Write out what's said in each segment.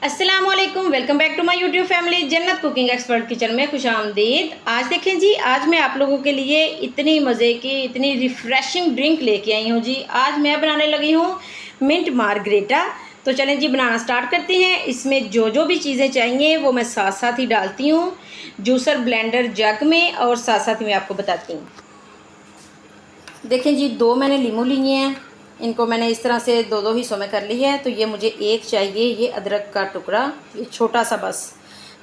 अस्सलामुअलैकुम, welcome back to my YouTube family Jannat cooking expert kitchen में खुशामदीद। आज देखें जी, आज मैं आप लोगों के लिए इतनी मज़े की इतनी रिफ़्रेशिंग ड्रिंक लेके आई हूँ जी। आज मैं बनाने लगी हूँ मिंट मार्गरेटा। तो चलें जी, बनाना स्टार्ट करते हैं। इसमें जो जो भी चीज़ें चाहिए वो मैं साथ साथ ही डालती हूँ जूसर ब्लेंडर जग में, और साथ साथ ही मैं आपको बताती हूँ। देखें जी, 2 मैंने लीमू लिए हैं। इनको मैंने इस तरह से दो दो हिस्सों में कर लिया है। तो ये मुझे एक चाहिए, ये अदरक का टुकड़ा, ये छोटा सा बस।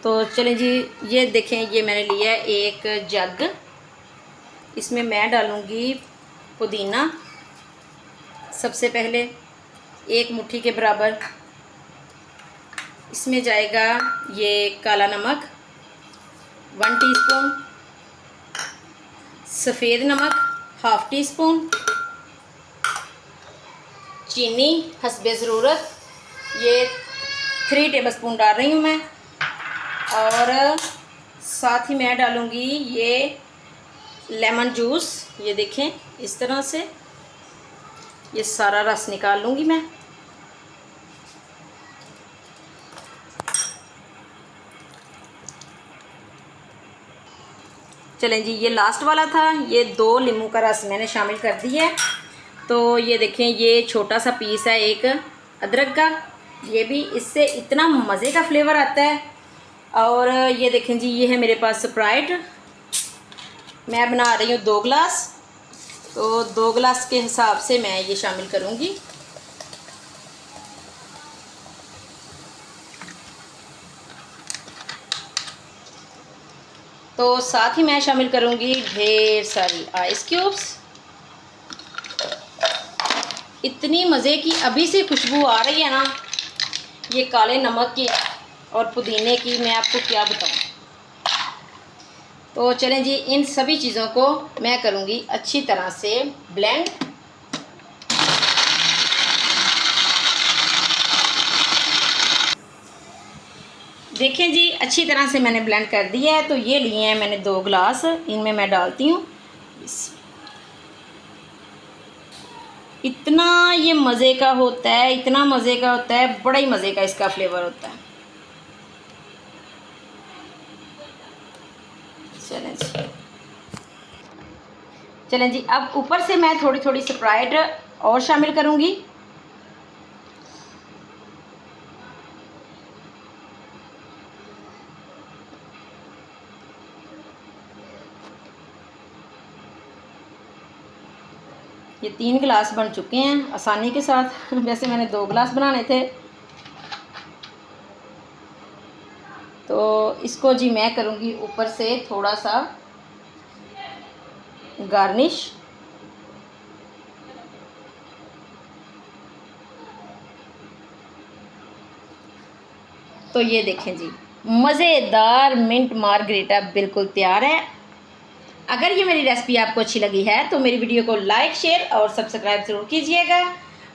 तो चलें जी, ये देखें, ये मैंने लिया है एक जग। इसमें मैं डालूँगी पुदीना सबसे पहले, एक मुट्ठी के बराबर। इसमें जाएगा ये काला नमक 1 टीस्पून, सफ़ेद नमक 1/2 टीस्पून, चीनी हस्बे ज़रूरत, ये 3 टेबलस्पून डाल रही हूँ मैं। और साथ ही मैं डालूँगी ये लेमन जूस। ये देखें, इस तरह से ये सारा रस निकाल लूँगी मैं। चलें जी, ये लास्ट वाला था। ये 2 नींबू का रस मैंने शामिल कर दिया है। तो ये देखें, ये छोटा सा पीस है एक अदरक का। ये भी, इससे इतना मज़े का फ्लेवर आता है। और ये देखें जी, ये है मेरे पास स्प्राइट। मैं बना रही हूँ 2 गिलास, तो 2 गिलास के हिसाब से मैं ये शामिल करूँगी। तो साथ ही मैं शामिल करूँगी ढेर सारी आइस क्यूब्स। इतनी मज़े की अभी से खुशबू आ रही है ना, ये काले नमक की और पुदीने की, मैं आपको क्या बताऊँ। तो चलें जी, इन सभी चीज़ों को मैं करूँगी अच्छी तरह से ब्लेंड। देखें जी, अच्छी तरह से मैंने ब्लेंड कर दिया है। तो ये लिए हैं मैंने 2 गिलास, इनमें मैं डालती हूँ। इतना ये मज़े का होता है, इतना मज़े का होता है, बड़ा ही मज़े का इसका फ्लेवर होता है। चलें जी, चलें जी, अब ऊपर से मैं थोड़ी थोड़ी स्प्राइट और शामिल करूँगी। ये 3 गिलास बन चुके हैं आसानी के साथ। वैसे मैंने 2 गिलास बनाने थे। तो इसको जी मैं करूँगी ऊपर से थोड़ा सा गार्निश। तो ये देखें जी, मज़ेदार मिंट मार्गरेटा बिल्कुल तैयार है। अगर ये मेरी रेसिपी आपको अच्छी लगी है तो मेरी वीडियो को लाइक, शेयर और सब्सक्राइब ज़रूर कीजिएगा।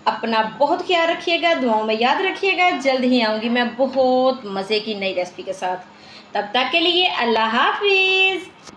अपना बहुत ख्याल रखिएगा, दुआओं में याद रखिएगा। जल्द ही आऊँगी मैं बहुत मज़े की नई रेसिपी के साथ। तब तक के लिए अल्लाह हाफिज़।